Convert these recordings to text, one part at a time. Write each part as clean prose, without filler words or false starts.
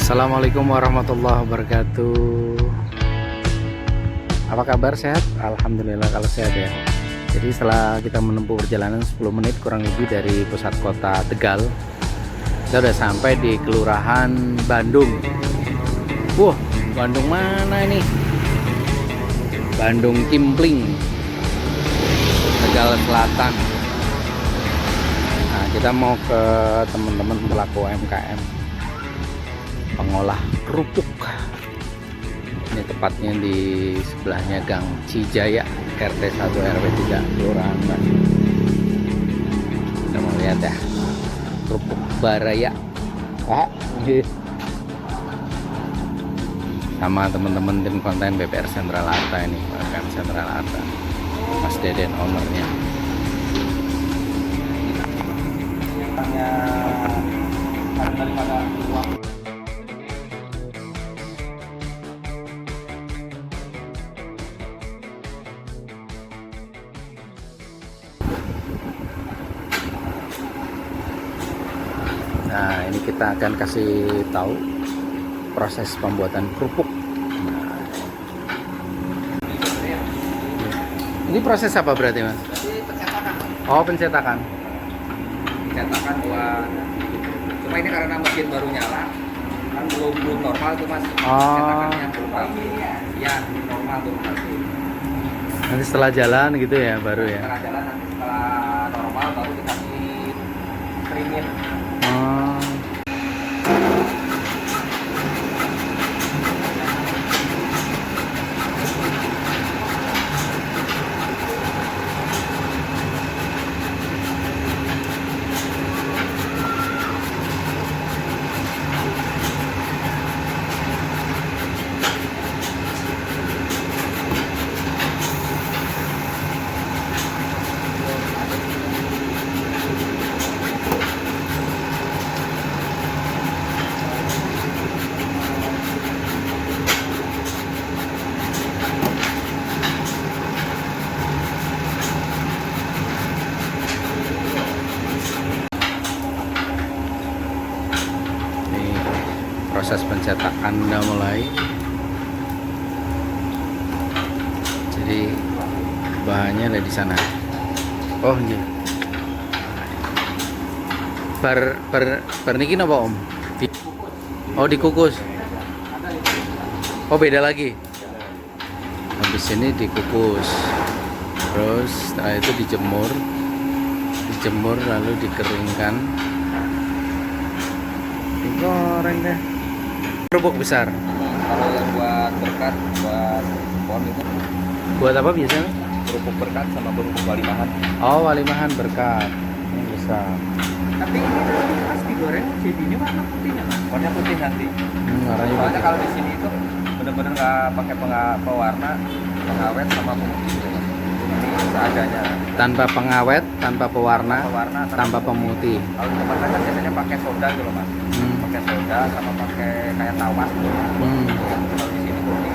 Assalamualaikum warahmatullahi wabarakatuh. Apa kabar, sehat? Alhamdulillah kalau sehat ya. Jadi setelah kita menempuh perjalanan 10 menit kurang lebih dari pusat kota Tegal, kita udah sampai di Kelurahan Bandung. Wah, Bandung mana ini? Bandung Cimpling, Tegal Selatan. Nah, kita mau ke teman-teman pelaku UMKM pengolah kerupuk. Ini tepatnya di sebelahnya Gang Cijaya, RT 1 RW 3 Kelurahan Bandung. Kita mau lihat ya, kerupuk Baraya sama teman-teman tim konten BPR Sentral Arta ini, bahkan Sentral Arta, Mas Deden ownernya. Nah, ini kita akan kasih tahu proses pembuatan kerupuk. Nah, ini proses apa berarti, Mas? Pencetakan. Oh, pencetakan. Pencetakan buat, cuma ini karena mesin baru nyala, kan belum normal tuh Mas. Pencetakannya belum rapi. Ya, normal tuh rapi. Nanti setelah jalan gitu ya, baru ya. Setelah jalan, nanti setelah normal baru dikasih creamin. Proses pencetakan udah mulai. Jadi bahannya ada di sana. Oh ini bar niki napa Om? Oh dikukus. Oh beda lagi. Habis ini dikukus. Terus setelah itu dijemur lalu dikeringkan. Digoreng deh. Kerupuk besar. Kalau yang buat berkat, buat pohon itu Buat apa biasanya? kerupuk berkat sama kerupuk walimahan. Oh, walimahan berkat. Ini besar. Tapi ini Mas digoreng jadinya warna putihnya Mas. Warna putih nanti. Warnanya Soalnya putih. kalau di sini itu benar-benar nggak pakai pewarna, pengawet sama pemutih gitu Mas. Ini seadanya. Tanpa pengawet, tanpa pewarna, Pewarna tanpa pemutih. Kalau di tempat lain kan biasanya pakai soda gitu Mas. Pakai soda sama pakai kayak tawas gitu. Kalau di sini murni.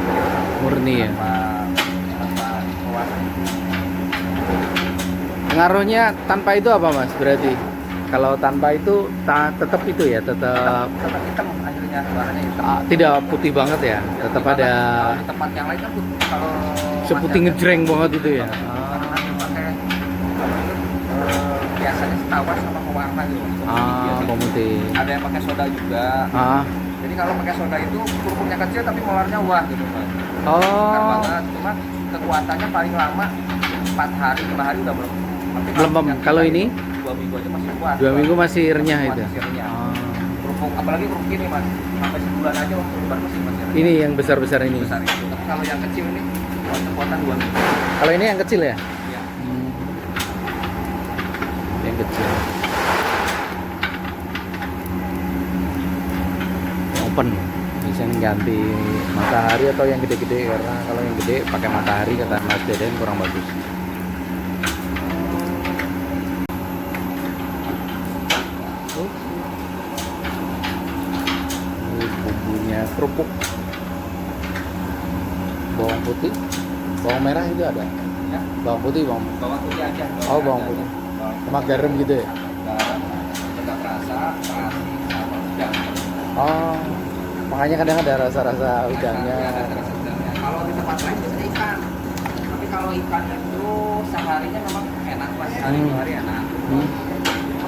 Murni ya. Tanpa pewarna. Pengaruhnya tanpa itu apa Mas? Berarti kalau tanpa itu tetap itu ya, tetap Tetap hitam akhirnya, warnanya hitam. tidak putih banget ya. Tetap ada Kalau di tempat yang lain kan putih. Kalau seputih ngejreng banget itu ya. Karena nanti pakai biasanya tawas sama pewarna gitu. Pemutih. Ada yang pakai soda juga. Jadi kalau pakai soda itu kerupuknya kecil tapi molarnya wah gitu Mas. Besar banget. Cuma kekuatannya paling lama 4 hari, 5 hari udah belum. Tapi Belum. Kalau ini 2 minggu aja masih kuat. 2 minggu masih renyah itu. Masih renyah. Kerupuk, apalagi kerupuk ini Mas, sampai sebulan aja waktu lebaran masih renyah. Ini yang besar-besar ini. Besar itu. Tapi kalau yang kecil ini kekuatan 2 minggu. Kalau ini yang kecil ya? Iya. Yang kecil. Open. Bisa ganti matahari atau yang gede-gede, karena kalau yang gede pakai matahari kata Mas Deden kurang bagus. Ini bumbunya kerupuk. Bawang putih, bawang merah itu ada. Ya. Bawang putih, bawang. Bawang putih aja. Oh, bawang putih. Sama garam gitu ya? Garam, tegak rasa, terasi, sama udang. Oh, Makanya kadang ada rasa-rasa udangnya. Kalau di tempat lain biasanya ikan. Tapi kalau ikan itu seharinya memang enak Mas, hari dua hari enak.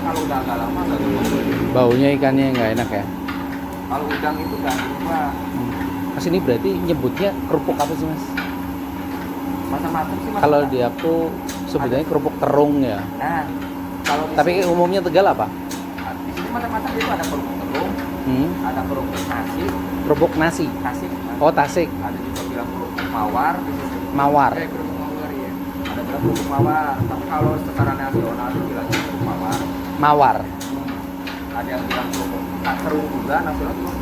Kalau udah agak lama nggak berubah. Baunya ikannya nggak enak ya? Kalau udang itu nggak berubah. Mas ini berarti nyebutnya kerupuk apa sih Mas? Macam-macam sih Mas. Kalau di aku sebetulnya kerupuk terung ya. Nah, kalau Tapi umumnya Tegal apa? di sini macam-macam itu ada kerupuk terung, ada kerupuk nasi, Kerupuk nasi. tasik. Oh, Tasik. Ada juga bilang kerupuk mawar. Mawar. Kerupuk mawar ya. Ada bilang kerupuk mawar. Tapi kalau secara nasional itu bilangnya kerupuk mawar. Mawar. Ada yang bilang kerupuk terung juga, nasional juga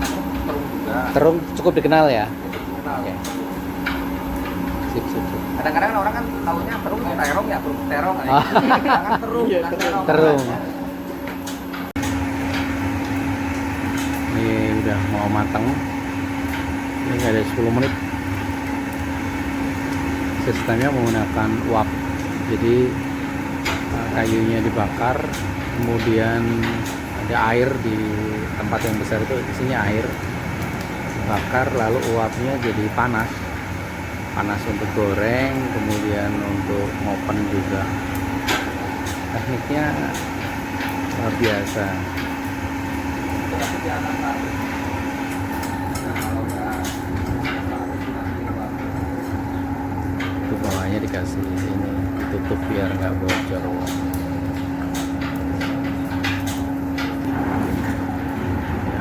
terung juga. Terung cukup dikenal ya. Kenal. Oke. Sip, sip, sip. Kadang-kadang orang kan tahunya terung ya terong ya, kerupuk terong kan. Ah. Jangan terung, Iya, bukan terung. Ini udah mau matang. Ini nggak ada 10 menit. Sistemnya menggunakan uap. Jadi kayunya dibakar, kemudian ada air di tempat yang besar itu, isinya air. Bakar lalu uapnya jadi panas. Panas untuk goreng, kemudian untuk ngopen juga. Tekniknya luar biasa. Itu bawahnya dikasih ini, ditutup biar nggak bocor.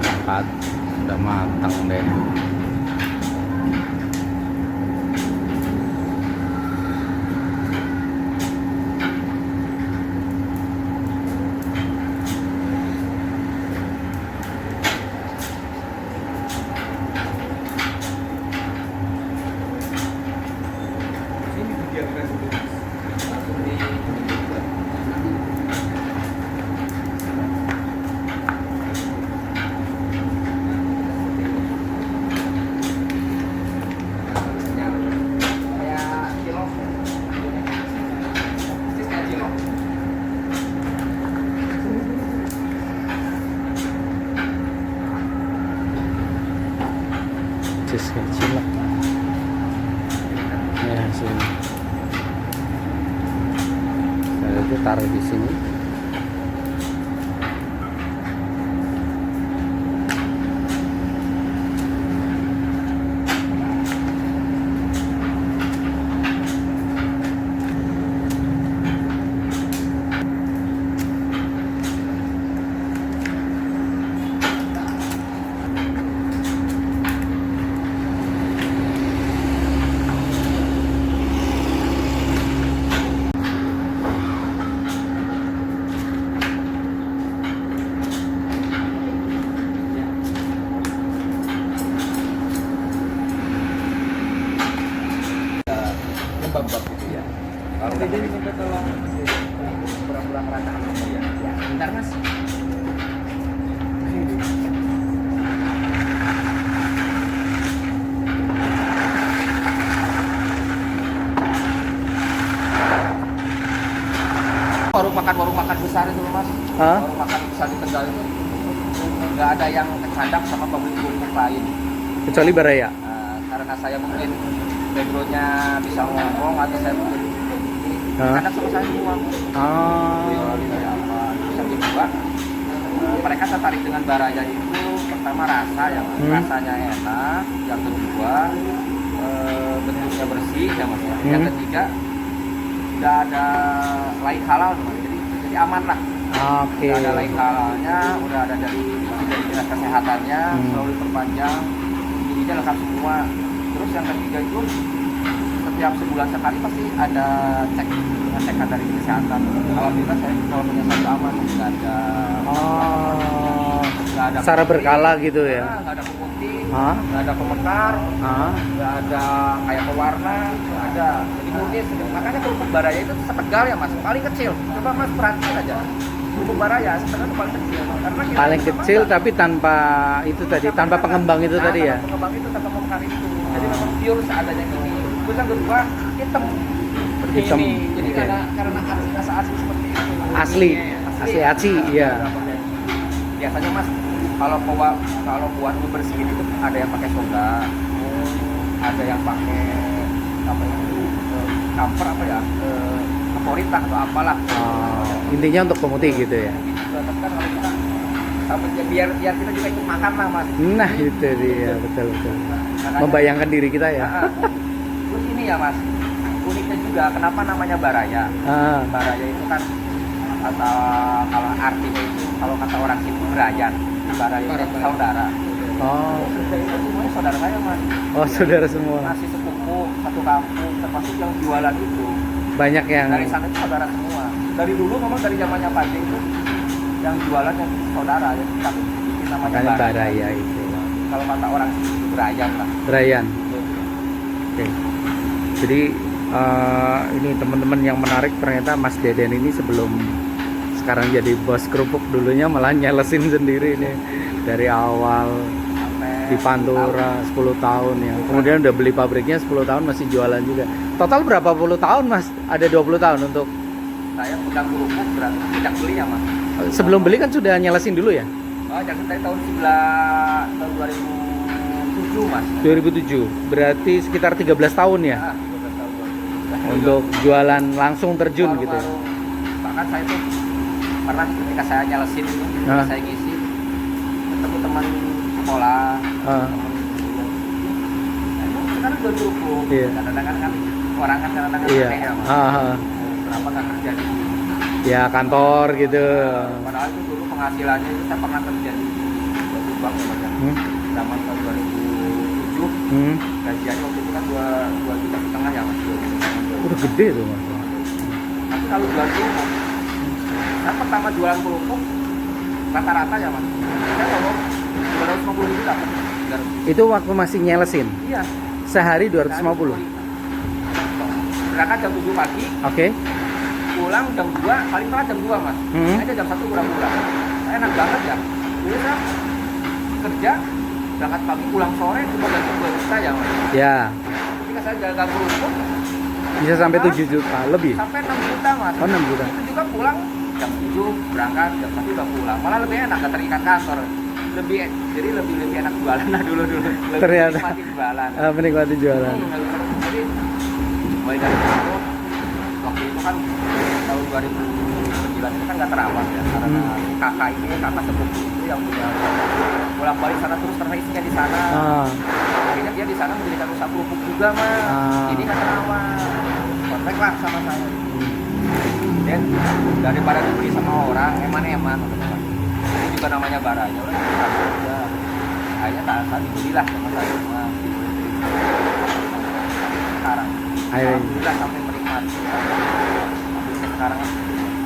Diangkat, udah matang deh. Cis kecil lah. Ya sini. Saya itu taruh di sini. Bab-bab gitu ya. Kalau udah minta tolong kurang-kurang rata ya. Ya, bentar Mas. Warung makan besar itu Mas. Hah? Warung makan besar di Tegal itu nggak ada yang kecadak sama pabrik kerupuk lain. Kecuali Baraya. Karena saya mungkin backgroundnya bisa ngomong atau saya mungkin kadang sama saya semua. Terus yang kedua, mereka tertarik dengan Baraya itu pertama rasa ya Mas. Rasanya enak. Yang kedua bentuknya bersih ya Mas. Yang ketiga udah ada lain halal Mas. Jadi aman lah. Oke. Udah ada lain halalnya, udah ada dari dinas kesehatannya, selalu diperpanjang, giginya lengkap semua. Terus yang ketiga itu setiap sebulan sekali pasti ada pengecekan dari kesehatan. Alhamdulillah saya kalau punya satu aman, nggak ada nggak ada secara berkala gitu ya. Nggak ada pemutih, nggak ada pemekar, nggak ada kayak pewarna, nggak ada. Jadi murni. Makanya kerupuk Baraya itu setegal ya Mas, paling kecil. Coba Mas perhatiin aja. Kerupuk Baraya setegal itu paling kecil. Karena Paling kecil tapi tanpa itu tadi, tanpa pengembang itu tadi ya. Pengembang itu tanpa pemekar itu. Jadi memang pure seadanya gini. Terus yang kedua hitam. Hitam. Ini. Jadi karena rasa asli seperti itu. Asli aci, iya. Biasanya Mas kalau buat bersihin itu ada yang pakai soda, ada yang pakai apa ya, kamper apa ya, kaporita atau apalah. Intinya untuk pemutih gitu ya. Tapi kan kalau kita biar kita juga ikut makan lah mas. Nah itu dia, betul. Makanya, Membayangkan diri kita ya. Terus ini ya mas, uniknya juga kenapa namanya baraya. Baraya itu kan kalau artinya itu, kalau kata orang situ berayan, baraya itu saudara. Itu semuanya saudara saya mas. Oh saudara semua. Nasi sepupu satu kampung, termasuk yang jualan itu. Banyak yang Dari sana itu saudara semua. Dari dulu memang dari zamannya Pak D itu yang jualan yang saudara ya, tapi bikin namanya makanya baraya itu. Kalau kata orang itu berayan lah. Berayan. Oke. Jadi ini teman-teman yang menarik, ternyata Mas Deden ini sebelum sekarang jadi bos kerupuk dulunya malah nyelesin sendiri nih dari awal di Pantura 10 tahun ya. Kemudian udah beli pabriknya 10 tahun masih jualan juga. Total berapa puluh tahun Mas? Ada 20 tahun untuk saya pegang kerupuk berarti sejak belinya mas. sebelum beli kan sudah nyelesin dulu ya? Jangan dari tahun 2007 mas. 2007. Berarti sekitar 13 tahun ya? 13 tahun. Untuk jualan langsung terjun gitu ya? Bahkan saya tuh pernah ketika saya nyelesin itu, saya ngisi ketemu teman sekolah, sekarang jual kerupuk. Iya. Kadang-kadang kan orang kan kadang-kadang Iya. aneh ya mas. Kenapa nggak kerja di Ya kantor gitu. padahal itu dulu penghasilannya itu saya pernah kerja di suatu bank ya mas ya. Zaman tahun 2007 gajiannya waktu itu kan 2,5 juta ya mas. Udah gede tuh Mas. Tapi kalau jual kerupuk, saya pertama jualan kerupuk rata-rata ya mas, saya ngomong 250.000 dapat. Itu waktu masih nyelesin? Iya. Sehari 250? Berangkat jam 7 pagi, Oke. pulang jam 2, paling telat jam 2 mas. Aja jam 1 pulang. Saya enak banget ya. Dulu saya kerja, berangkat pagi, pulang sore, cuma ganti 2 juta ya mas. Ya. Ketika saya jaga kerupuk, Bisa sampai 7 juta lebih? sampai 6 juta mas. Oh 6 juta. Itu juga pulang jam 7, berangkat, jam 1 udah pulang. Malah lebih enak, gak terikat kantor. Jadi lebih enak jualan lah dulu. Lebih Ternyata. menikmati jualan. Menikmati jualan. Jadi mulai dari itu, waktu itu kan tahun 2009 itu kan nggak terawat ya, karena kakak sepupu itu yang punya bolak-balik sana terus karena istrinya di sana. Akhirnya dia di sana mendirikan usaha kerupuk juga mas. Jadi nggak terawat, kontak lah sama saya. Dan daripada dibeli sama orang eman-eman, ini juga namanya baranya udah kita akhirnya tak dibelilah sama saya semua. Sekarang alhamdulillah sampai menikmati sampai sekarang.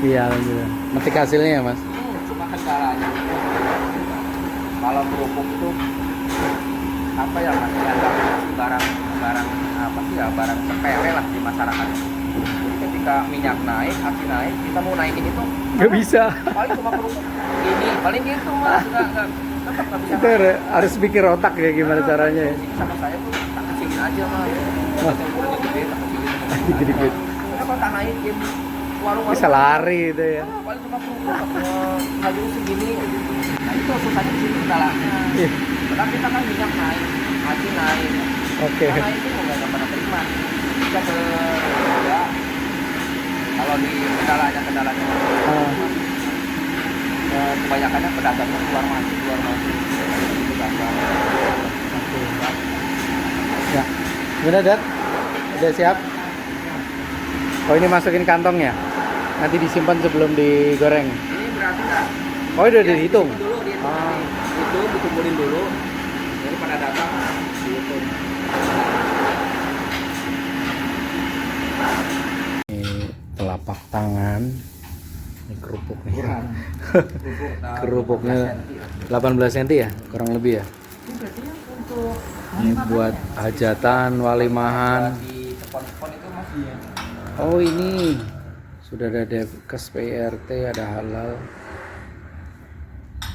Iya alhamdulillah. Metik hasilnya ya mas? Cuma kendalanya kalau kerupuk itu apa ya mas, barang apa sih ya, barang sepele lah di masyarakat. Jadi ketika minyak naik, api naik, kita mau naikin itu Nggak bisa. paling cuma kerupuk ini, paling gitu mas, nggak bisa. Kita harus pikir otak ya gimana caranya ya. Sama saya tuh tak kecilin aja mas. Ukurannya gede, tak kecilin. Dikit-dikit. Kenapa tak naikin? Warung-warung Bisa lari itu ya. paling cuma kerupuk maju segini. Nah itu susahnya di sini kendalanya. Iya. Tetapi kita kan minyak naik, api naik. Oke. Karena itu nggak pernah terima. Kita ke ya, kalau di kendalanya kebanyakannya pedagangnya keluar masuk. Itu gampang. Ya. Gimana Dad? Udah siap? Oh ini masukin kantong ya? Nanti disimpan sebelum digoreng. Ini berarti nggak? Oh udah dihitung? Dulu, dikumpulin dulu. Jadi pada datang dihitung. Ini telapak tangan. Ini kerupuk nih. Kerupuk, Kerupuknya 18 cm ya? Kurang lebih ya? Ini buat hajatan, walimahan. di spon itu mas. Oh ini sudah ada Devkes PRT, ada halal.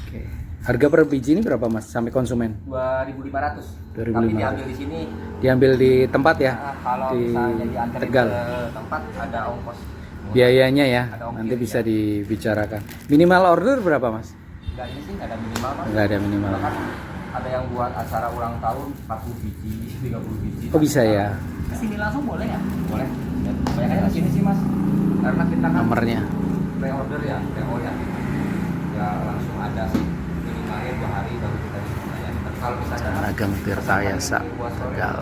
Oke. Harga per biji ini berapa mas sampai konsumen? 2.500. 2.500. Tapi diambil di sini. Diambil di tempat ya? Nah, kalau Di misalnya diantar Tegal. ke tempat ada ongkos. Biayanya ya, Ada ongkir, nanti bisa ya. dibicarakan. Minimal order berapa mas? tiga ini sih nggak ada minimal mas. Nggak ada minimal. Bahkan ada yang buat acara ulang tahun 40 biji, 30 biji. Oh bisa ya? Kesini langsung boleh ya? Boleh. Ya, banyaknya kesini sih mas. Karena kita kan Nomornya. pre-order ya, PO ya. Ya langsung ada sih. Minimalnya 2 hari baru kita bisa layani. Tapi kalau misalnya Ageng Tirta Yasa buat sore, Tegal.